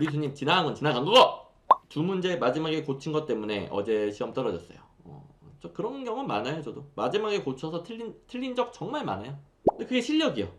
보리수님 지나간 건 지나간 거고 두 문제 마지막에 고친 것 때문에 어제 시험 떨어졌어요. 저 그런 경험 많아요. 저도 마지막에 고쳐서 틀린 적 정말 많아요. 근데 그게 실력이요.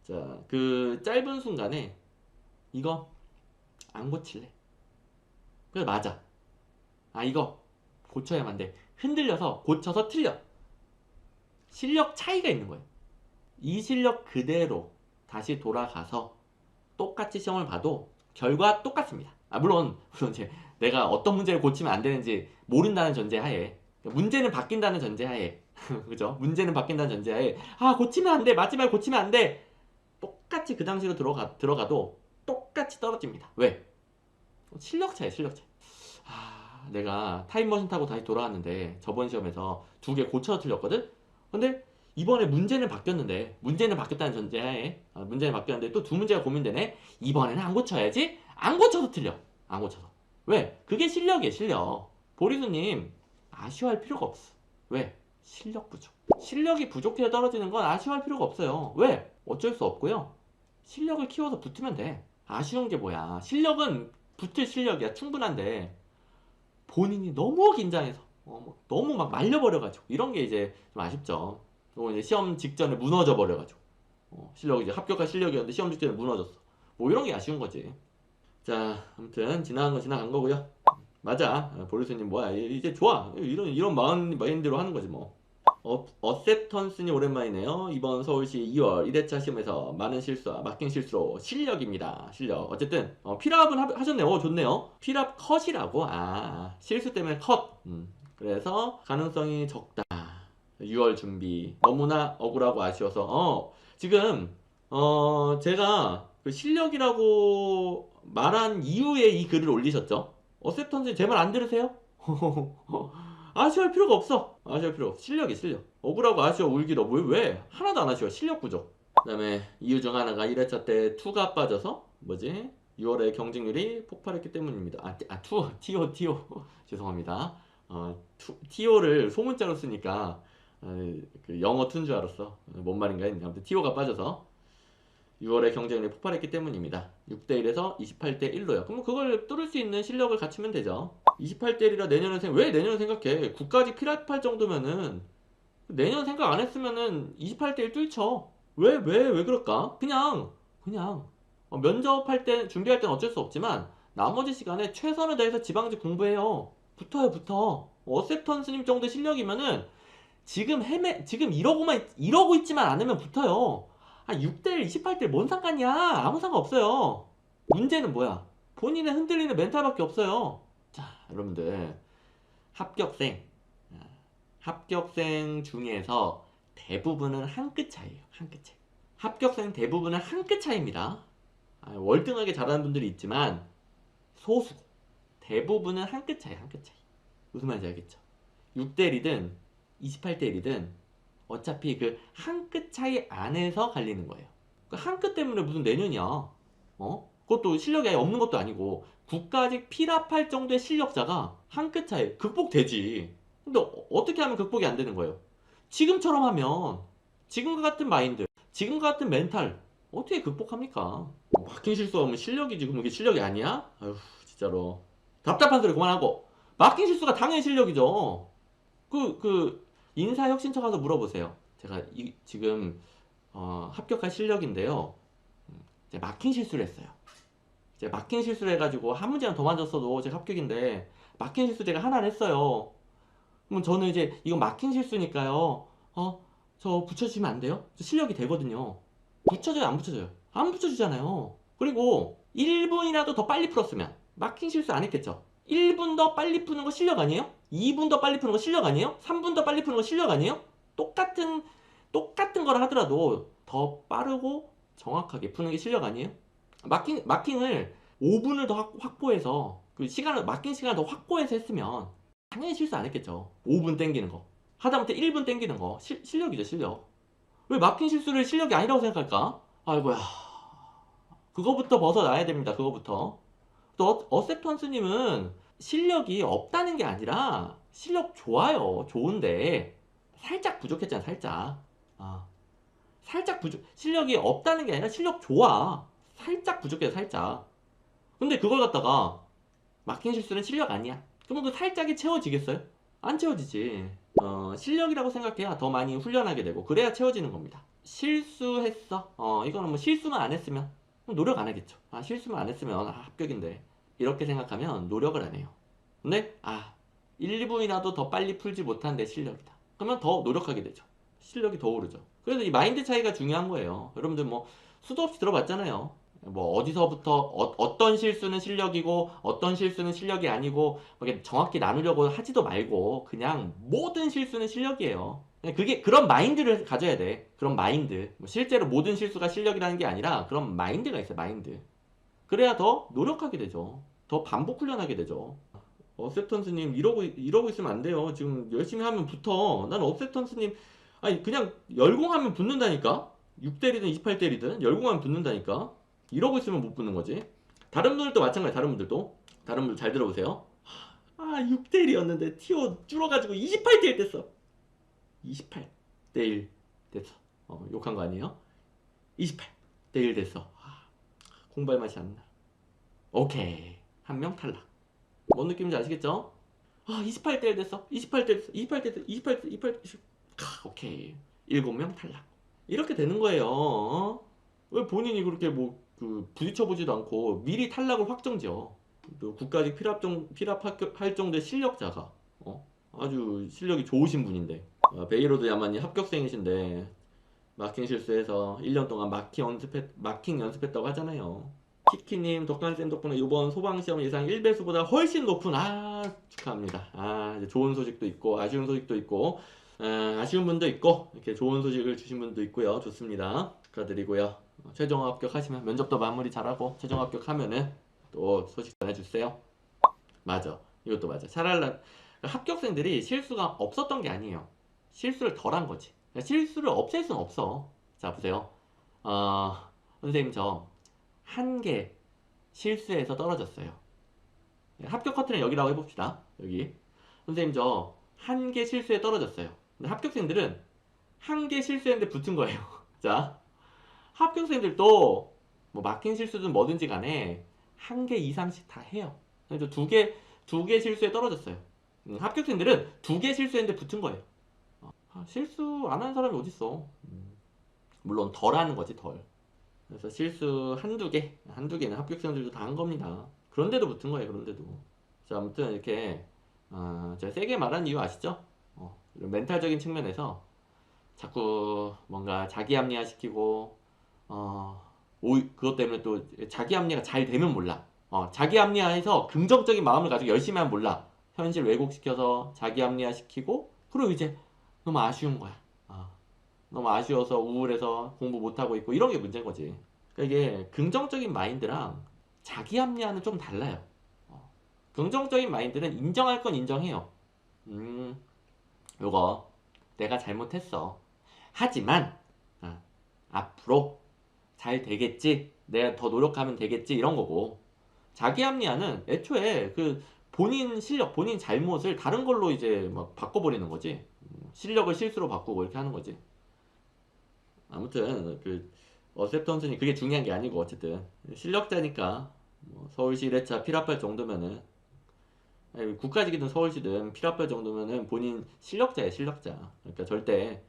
자, 그 짧은 순간에 이거 안 고칠래. 그래 맞아. 아 이거 고쳐야만 돼. 흔들려서 고쳐서 틀려. 실력 차이가 있는 거예요. 이 실력 그대로 다시 돌아가서 똑같이 시험을 봐도 결과 똑같습니다. 물론 이제 내가 어떤 문제를 고치면 안 되는지 모른다는 전제하에 문제는 바뀐다는 전제하에 그죠? 문제는 바뀐다는 전제하에 고치면 안 돼. 마지막에 고치면 안 돼. 똑같이 그 당시로 들어가도 똑같이 떨어집니다. 왜? 실력 차이, 실력 차이. 내가 타임머신 타고 다시 돌아왔는데 저번 시험에서 두 개 고쳐 틀렸거든? 근데 이번에 문제는 바뀌었는데 문제는 바뀌었다는 전제하에 문제는 바뀌었는데 또 두 문제가 고민되네. 이번에는 안 고쳐야지. 안 고쳐서 틀려. 안 고쳐서. 왜? 그게 실력이에요, 실력. 보리수님 아쉬워할 필요가 없어. 왜? 실력 부족. 실력이 부족해서 떨어지는 건 아쉬워할 필요가 없어요. 왜? 어쩔 수 없고요. 실력을 키워서 붙으면 돼. 아쉬운 게 뭐야? 실력은 붙을 실력이야. 충분한데 본인이 너무 긴장해서 너무 막 말려버려가지고 이런 게 이제 좀 아쉽죠. 그리고 이제 시험 직전에 무너져 버려가지고 실력이 이제 합격할 실력이었는데 시험 직전에 무너졌어. 뭐 이런 게 아쉬운 거지. 자, 아무튼 지나간 건 지나간 거고요. 맞아. 보리수님 뭐야? 이제 좋아. 이런 마인드로 하는 거지 뭐. 어셉턴스님 오랜만이네요. 이번 서울시 2월 1회차 시험에서 많은 실수와 마킹 실수로 실력입니다. 실력. 어쨌든 필압은 하셨네요. 좋네요. 필압 컷이라고. 실수 때문에 컷. 그래서 가능성이 적다. 6월 준비. 너무나 억울하고 아쉬워서 지금 제가 그 실력이라고 말한 이후에 이 글을 올리셨죠. 어셉턴스 제 말 안 들으세요? 아쉬워할 필요가 없어. 아쉬워할 필요 없어. 실력이 실력. 억울하고 아쉬워 울기도 왜? 하나도 안 아쉬워. 실력 부족. 그 다음에 이유 중 하나가 1회차 때 2가 빠져서 6월에 경쟁률이 폭발했기 때문입니다. 티오 죄송합니다. 티오를 소문자로 쓰니까 그 영어 툰 줄 알았어. 뭔 말인가 했는데 아무튼 티오가 빠져서 6월에 경쟁률이 폭발했기 때문입니다. 6대1에서 28대1로요. 그럼 그걸 뚫을 수 있는 실력을 갖추면 되죠. 28대1이라 왜 내년을 생각해? 국가직 필합할 정도면은 내년 생각 안 했으면은 28대1 뚫죠. 왜 그럴까? 그냥 면접할 때 준비할 때는 어쩔 수 없지만 나머지 시간에 최선을 다해서 지방직 공부해요. 붙어. 어셉턴스님 정도 실력이면은 지금 이러고 있지만 않으면 붙어요. 6대1, 28대1 뭔 상관이야? 아무 상관 없어요. 문제는 뭐야? 본인의 흔들리는 멘탈밖에 없어요. 자, 여러분들 합격생 중에서 대부분은 한 끗 차이에요. 한 끗 차이. 합격생 대부분은 한 끗 차이입니다. 월등하게 잘하는 분들이 있지만 소수. 대부분은 한 끗 차이, 한 끗 차이. 무슨 말인지 알겠죠? 6대1이든 28대1이든 어차피 그 한 끗 차이 안에서 갈리는 거예요. 그 한 끗 때문에 무슨 내년이야. 그것도 실력이 아예 없는 것도 아니고 국가직 필합할 정도의 실력자가 한 끗 차이 극복되지. 근데 어떻게 하면 극복이 안 되는 거예요? 지금처럼 하면 지금과 같은 마인드, 지금과 같은 멘탈 어떻게 극복합니까? 막힌 실수하면 실력이지. 그럼 이게 실력이 아니야? 아휴 진짜로 답답한 소리 그만하고 막힌 실수가 당연히 실력이죠. 인사혁신처 가서 물어보세요. 제가 지금 합격할 실력인데요. 제가 막힌 실수를 했어요. 제가 막힌 실수를 해가지고 한 문제만 더 맞았어도 제가 합격인데 막힌 실수 제가 하나를 했어요. 그럼 저는 이제 이건 막힌 실수니까요. 저 붙여주시면 안 돼요? 저 실력이 되거든요. 붙여줘요, 안 붙여줘요? 안 붙여주잖아요. 그리고 1분이라도 더 빨리 풀었으면 막힌 실수 안 했겠죠. 1분 더 빨리 푸는 거 실력 아니에요? 2분 더 빨리 푸는 거 실력 아니에요? 3분 더 빨리 푸는 거 실력 아니에요? 똑같은 걸 하더라도 더 빠르고 정확하게 푸는 게 실력 아니에요? 마킹을 5분을 더 확보해서 막힌 시간을 더 확보해서 했으면 당연히 실수 안 했겠죠. 5분 땡기는 거. 하다못해 1분 땡기는 거. 실력이죠, 실력. 왜 막힌 실수를 실력이 아니라고 생각할까? 아이고야. 그거부터 벗어나야 됩니다, 그거부터. 또 어셉턴스님은 실력이 없다는 게 아니라 실력 좋아요. 좋은데 살짝 부족했잖아, 살짝. 살짝 실력이 없다는 게 아니라 실력 좋아. 살짝 부족해, 살짝. 근데 그걸 갖다가 막힌 실수는 실력 아니야. 그러면 그 살짝이 채워지겠어요? 안 채워지지. 실력이라고 생각해야 더 많이 훈련하게 되고 그래야 채워지는 겁니다. 실수했어. 이거는 뭐 실수만 안 했으면 노력 안 하겠죠. 실수만 안 했으면 합격인데 이렇게 생각하면 노력을 안 해요. 근데 1, 2분이라도 더 빨리 풀지 못한 내 실력이다. 그러면 더 노력하게 되죠. 실력이 더 오르죠. 그래서 이 마인드 차이가 중요한 거예요. 여러분들 뭐 수도 없이 들어봤잖아요. 뭐 어디서부터 어떤 실수는 실력이고 어떤 실수는 실력이 아니고 이렇게 정확히 나누려고 하지도 말고 그냥 모든 실수는 실력이에요. 그게 그런 마인드를 가져야 돼. 그런 마인드. 뭐 실제로 모든 실수가 실력이라는 게 아니라 그런 마인드가 있어요. 마인드. 그래야 더 노력하게 되죠. 더 반복 훈련하게 되죠. 업셉턴스님 이러고 있으면 안 돼요. 지금 열심히 하면 붙어. 난 업셉턴스님 아니 그냥 열공하면 붙는다니까. 6대리든 28대리든 열공하면 붙는다니까. 이러고 있으면 못 붙는 거지. 다른 분들도 마찬가지. 다른 분들도 다른 분들 잘 들어보세요. 6대1이었는데 티오 줄어가지고 28대1 됐어. 28대1 됐어. 욕한 거 아니에요? 28대1 됐어. 공부할 맛이 안 나. 오케이. 한 명 탈락. 뭔 느낌인지 아시겠죠? 28대1 됐어. 28대 됐어. 28대 됐어. 28대 28. 오케이. 7명 탈락. 이렇게 되는 거예요. 왜 본인이 그렇게 부딪혀보지도 않고 미리 탈락을 확정지어. 또 국가직 필합할 정도의 실력자가 아주 실력이 좋으신 분인데 베이로드 야만이 합격생이신데 마킹 실수해서 1년 동안 마킹 연습했다고 하잖아요. 키키님 덕간쌤 덕분에 이번 소방시험 예상 1배수보다 훨씬 높은 축하합니다. 이제 좋은 소식도 있고 아쉬운 소식도 있고 아쉬운 분도 있고 이렇게 좋은 소식을 주신 분도 있고요. 좋습니다. 축하드리고요. 최종 합격하시면 면접도 마무리 잘하고 최종 합격하면은 또 소식 전해주세요. 맞아. 이것도 맞아. 합격생들이 실수가 없었던 게 아니에요. 실수를 덜 한 거지. 실수를 없앨 수는 없어. 자 보세요. 선생님 저 한 개 실수해서 떨어졌어요. 합격 커트는 여기라고 해봅시다. 여기 선생님 저 한 개 실수에 떨어졌어요. 근데 합격생들은 한 개 실수했는데 붙은 거예요. 자 합격생들도 뭐 막힌 실수든 뭐든지 간에 한 개 이상씩 다 해요. 그래서 두 개 실수에 떨어졌어요. 합격생들은 2개 실수했는데 붙은 거예요. 실수 안 하는 사람이 어딨어. 물론 덜 하는 거지 덜. 그래서 실수 한두 개는 합격생들도 다 한 겁니다. 그런데도 붙은 거예요. 그런데도. 자 아무튼 이렇게 제가 세게 말한 이유 아시죠? 이런 멘탈적인 측면에서 자꾸 뭔가 자기 합리화 시키고 그것 때문에 또 자기 합리화가 잘 되면 몰라. 자기 합리화해서 긍정적인 마음을 가지고 열심히 하면 몰라. 현실 왜곡시켜서 자기 합리화 시키고 그리고 이제 너무 아쉬운 거야. 너무 아쉬워서 우울해서 공부 못하고 있고 이런 게 문제인 거지. 그러니까 이게 긍정적인 마인드랑 자기 합리화는 좀 달라요. 긍정적인 마인드는 인정할 건 인정해요. 요거 내가 잘못했어. 하지만 앞으로 잘 되겠지. 내가 더 노력하면 되겠지. 이런 거고. 자기 합리화는 애초에 그 본인 실력, 본인 잘못을 다른 걸로 이제 막 바꿔버리는 거지. 실력을 실수로 바꾸고 이렇게 하는 거지. 아무튼 어셉턴스니 그게 중요한 게 아니고 어쨌든 실력자니까 서울시 1회차 필합할 정도면은 국가직이든 서울시든 필합할 정도면은 본인 실력자예요. 실력자. 그러니까 절대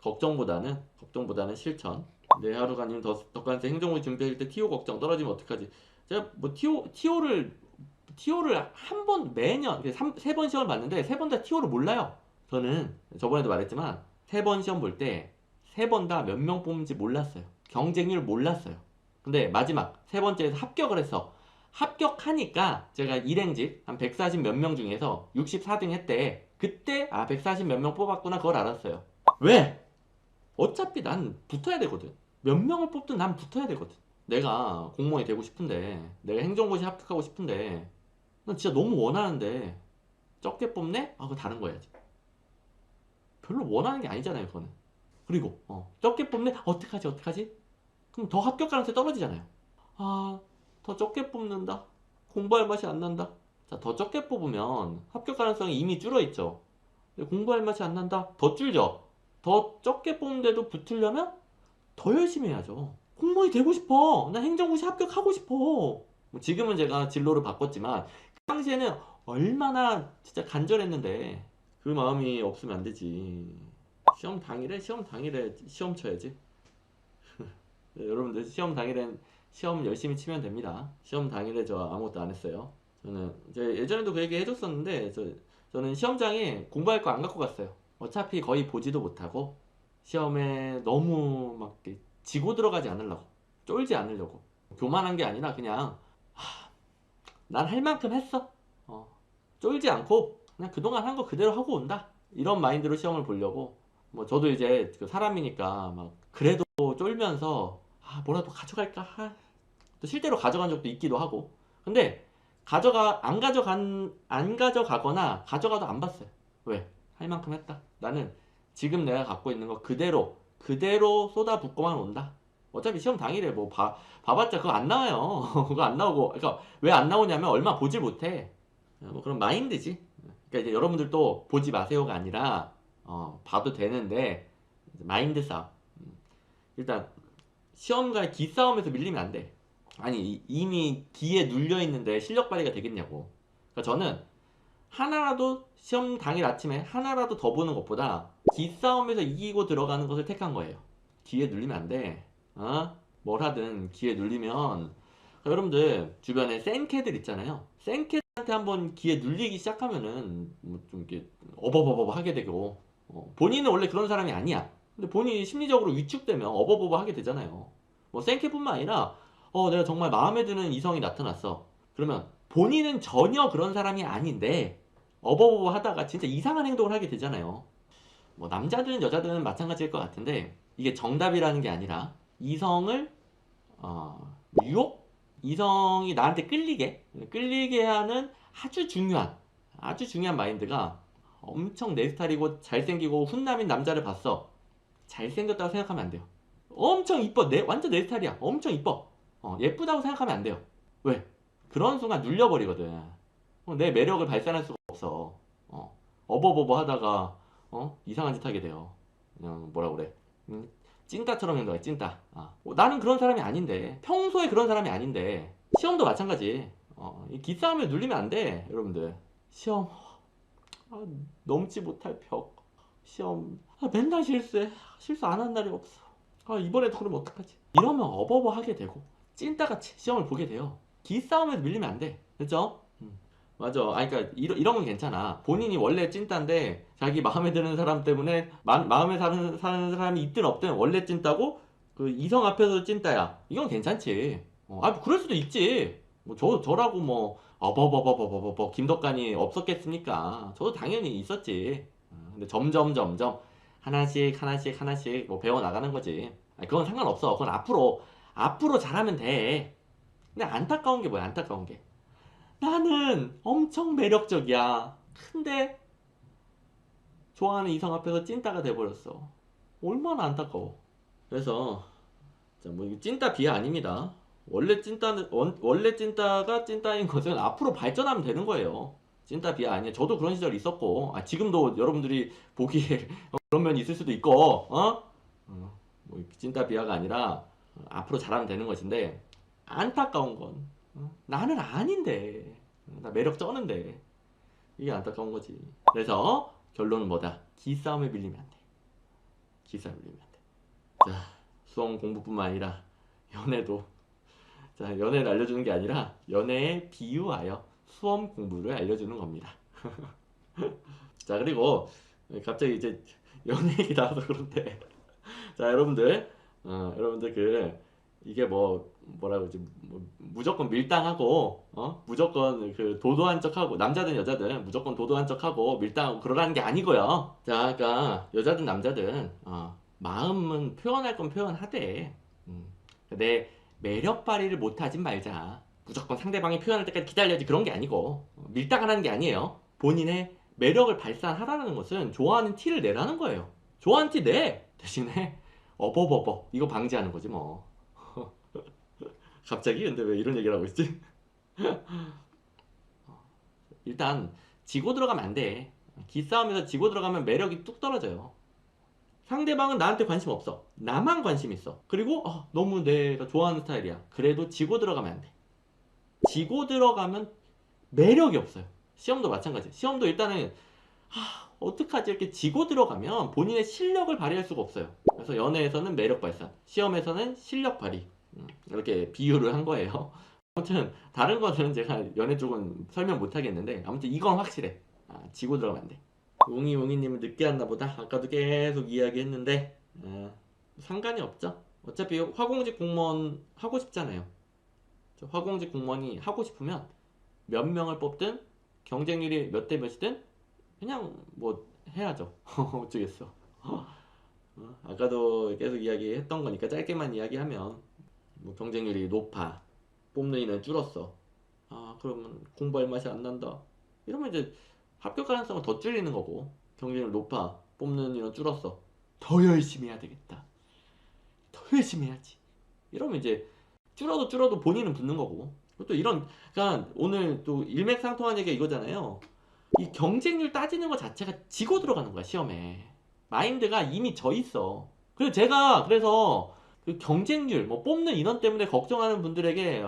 걱정보다는 실천. 네, 하루가님 덕간세 행정고시 준비할 때 티오 걱정 떨어지면 어떡하지? 제가 뭐 티오를 한 번 매년 3번 시험을 봤는데 3번 다 티오를 몰라요. 저는 저번에도 말했지만 3번 시험 볼 때 3번 다 몇 명 뽑는지 몰랐어요. 경쟁률 몰랐어요. 근데 마지막 3번째에서 합격을 했어. 합격하니까 제가 일행직 한 140 몇 명 중에서 64등 했대. 그때 140 몇 명 뽑았구나 그걸 알았어요. 왜? 어차피 난 붙어야 되거든. 몇 명을 뽑든 난 붙어야 되거든. 내가 공무원이 되고 싶은데 내가 행정고시 합격하고 싶은데 난 진짜 너무 원하는데 적게 뽑네? 그거 다른 거야지. 별로 원하는 게 아니잖아요 그거는. 그리고 적게 뽑네? 어떡하지? 그럼 더 합격 가능성이 떨어지잖아요. 더 적게 뽑는다. 공부할 맛이 안 난다. 자, 더 적게 뽑으면 합격 가능성이 이미 줄어있죠. 공부할 맛이 안 난다. 더 줄죠. 더 적게 뽑는데도 붙으려면 더 열심히 해야죠. 공무원이 되고 싶어. 나 행정고시 합격하고 싶어. 뭐 지금은 제가 진로를 바꿨지만 그 당시에는 얼마나 진짜 간절했는데 그 마음이 없으면 안 되지. 시험 당일에 시험 쳐야지. 네, 여러분들 시험 당일엔 시험 열심히 치면 됩니다. 시험 당일에 저 아무것도 안 했어요. 저는 이제 예전에도 그 얘기 해줬었는데 저는 시험장에 공부할 거 안 갖고 갔어요. 어차피 거의 보지도 못하고 시험에 너무 막 이렇게 지고 들어가지 않으려고, 쫄지 않으려고. 교만한 게 아니라 그냥 난 할 만큼 했어. 어, 쫄지 않고 그냥 그동안 한 거 그대로 하고 온다. 이런 마인드로 시험을 보려고. 뭐 저도 이제 그 사람이니까 막 그래도 쫄면서 뭐라도 가져갈까? 또 실제로 가져간 적도 있기도 하고. 근데 안 가져가거나 가져가도 안 봤어요. 왜? 할 만큼 했다. 나는 지금 내가 갖고 있는 거 그대로 쏟아붓고만 온다. 어차피 시험 당일에 뭐 봐봤자 그거 안 나와요. 그거 안 나오고, 그러니까 왜 안 나오냐면 얼마 보질 못해. 뭐 그런 마인드지. 그러니까 이제 여러분들도 보지 마세요가 아니라 봐도 되는데 마인드 싸움. 일단 시험과 기싸움에서 밀리면 안 돼. 아니 이미 기에 눌려 있는데 실력 발휘가 되겠냐고. 그러니까 저는 하나라도 시험 당일 아침에 하나라도 더 보는 것보다 기싸움에서 이기고 들어가는 것을 택한 거예요. 기에 눌리면 안 돼. 뭘 하든 기에 눌리면 그러니까 여러분들 주변에 센캐들 있잖아요. 센캐한테 한번 기에 눌리기 시작하면은 뭐좀 이렇게 어버버버 하게 되고 본인은 원래 그런 사람이 아니야. 근데 본인이 심리적으로 위축되면 어버버버 하게 되잖아요. 뭐 생캐뿐만 아니라 내가 정말 마음에 드는 이성이 나타났어. 그러면 본인은 전혀 그런 사람이 아닌데 어버버버 하다가 진짜 이상한 행동을 하게 되잖아요. 뭐 남자든 여자든 마찬가지일 것 같은데 이게 정답이라는 게 아니라 이성을 유혹? 이성이 나한테 끌리게 하는 아주 중요한 마인드가 엄청 내 스타일이고 잘생기고 훈남인 남자를 봤어. 잘생겼다고 생각하면 안 돼요. 엄청 이뻐. 완전 내 스타일이야. 엄청 이뻐. 예쁘다고 생각하면 안 돼요. 왜? 그런 순간 눌려버리거든. 내 매력을 발산할 수가 없어. 어버버버 하다가 이상한 짓 하게 돼요. 그냥 뭐라 그래. 찐따처럼 행동해. 찐따. 나는 그런 사람이 아닌데, 평소에 그런 사람이 아닌데, 시험도 마찬가지. 이 기싸움에 눌리면 안 돼, 여러분들. 시험 넘지 못할 벽. 시험 맨날 실수해. 실수 안 한 날이 없어. 이번에도 그러면 어떡하지? 이러면 어버버 하게 되고 찐따같이 시험을 보게 돼요. 기싸움에서 밀리면 안 돼. 됐죠? 맞아. 그러니까 이런 건 괜찮아. 본인이 원래 찐따인데 자기 마음에 드는 사람 때문에 마음에 사는 사람이 있든 없든 원래 찐따고 그 이성 앞에서 찐따야. 이건 괜찮지. 뭐 그럴 수도 있지. 뭐 저라고 뭐 어버버버버버버 김덕관이 없었겠습니까? 저도 당연히 있었지. 근데 점점 하나씩 뭐 배워 나가는 거지. 그건 상관없어. 그건 앞으로 잘하면 돼. 근데 안타까운 게 뭐야? 안타까운 게. 나는 엄청 매력적이야. 근데 좋아하는 이성 앞에서 찐따가 돼버렸어. 얼마나 안타까워. 그래서 뭐 이거 찐따 비하 아닙니다. 원래 찐따가 찐따인 것은 앞으로 발전하면 되는 거예요. 찐따 비하 아니야. 저도 그런 시절 있었고, 지금도 여러분들이 보기에 그런 면이 있을 수도 있고, 뭐 찐따 비하가 아니라 앞으로 잘하면 되는 것인데 안타까운 건 나는 아닌데 나 매력 쩌는데 이게 안타까운 거지. 그래서 결론은 뭐다? 기싸움에 밀리면 안 돼. 기싸움에 밀리면 안 돼. 자, 수험 공부뿐만 아니라 연애도. 자, 연애를 알려주는 게 아니라 연애에 비유하여 수험 공부를 알려주는 겁니다. 자, 그리고 갑자기 이제 연애 얘기 나와서 그런데 자, 여러분들 이게 뭐라고 그러지? 무조건 밀당하고 무조건 그 도도한 척하고 남자든 여자든 무조건 도도한 척하고 밀당하고 그러라는 게 아니고요. 자, 그러니까 여자든 남자든 마음은 표현할 건 표현하되 내 매력 발휘를 못하진 말자. 무조건 상대방이 표현할 때까지 기다려야지 그런 게 아니고 밀당하라는 게 아니에요. 본인의 매력을 발산하라는 것은 좋아하는 티를 내라는 거예요. 좋아하는 티 내! 대신에 어버버버 이거 방지하는 거지 뭐. 갑자기 근데 왜 이런 얘기를 하고 있지? 일단 지고 들어가면 안 돼. 기싸움에서 지고 들어가면 매력이 뚝 떨어져요. 상대방은 나한테 관심 없어. 나만 관심 있어. 그리고 너무 내가 좋아하는 스타일이야. 그래도 지고 들어가면 안 돼. 지고 들어가면 매력이 없어요. 시험도 마찬가지. 시험도 일단은 어떡하지 이렇게 지고 들어가면 본인의 실력을 발휘할 수가 없어요. 그래서 연애에서는 매력 발산, 시험에서는 실력 발휘, 이렇게 비유를 한 거예요. 아무튼 다른 거는 제가 연애 쪽은 설명 못 하겠는데 아무튼 이건 확실해. 지고 들어가면 안 돼. 웅이님은 늦게 왔나 보다. 아까도 계속 이야기했는데 상관이 없죠. 어차피 화공직 공무원 하고 싶잖아요. 화공직 공무원이 하고 싶으면 몇 명을 뽑든 경쟁률이 몇 대 몇이든 그냥 뭐 해야죠. 어쩌겠어. 아까도 계속 이야기했던 거니까 짧게만 이야기하면 뭐 경쟁률이 높아, 뽑는 인원 줄었어. 그러면 공부할 맛이 안 난다. 이러면 이제 합격 가능성은 더 줄이는 거고, 경쟁률 높아, 뽑는 인원 줄었어. 더 열심히 해야 되겠다. 더 열심히 해야지. 이러면 이제 줄어도 본인은 붙는 거고. 또 이런, 그러니까 오늘 또 일맥상통한 얘기가 이거잖아요. 이 경쟁률 따지는 것 자체가 지고 들어가는 거야, 시험에. 마인드가 이미 져 있어. 그래서 제가 그래서 그 경쟁률, 뭐 뽑는 인원 때문에 걱정하는 분들에게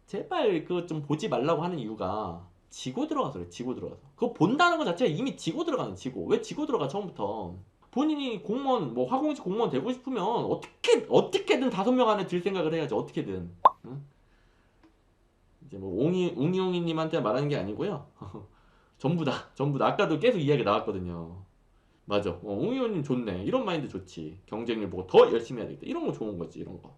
제발 그거 좀 보지 말라고 하는 이유가 지고 들어가서 그래, 지고 들어가서. 그거 본다는 것 자체가 이미 지고 들어가는 지고. 왜 지고 들어가, 처음부터. 본인이 공무원, 뭐 화공직 공무원 되고 싶으면 어떻게든 5명 안에 들 생각을 해야지, 어떻게든. 응? 이제 뭐 웅이님한테 말하는 게 아니고요. 전부 다. 아까도 계속 이야기 나왔거든요. 맞아. 웅이님 좋네. 이런 마인드 좋지. 경쟁률 보고 더 열심히 해야 되겠다. 이런 거 좋은 거지, 이런 거.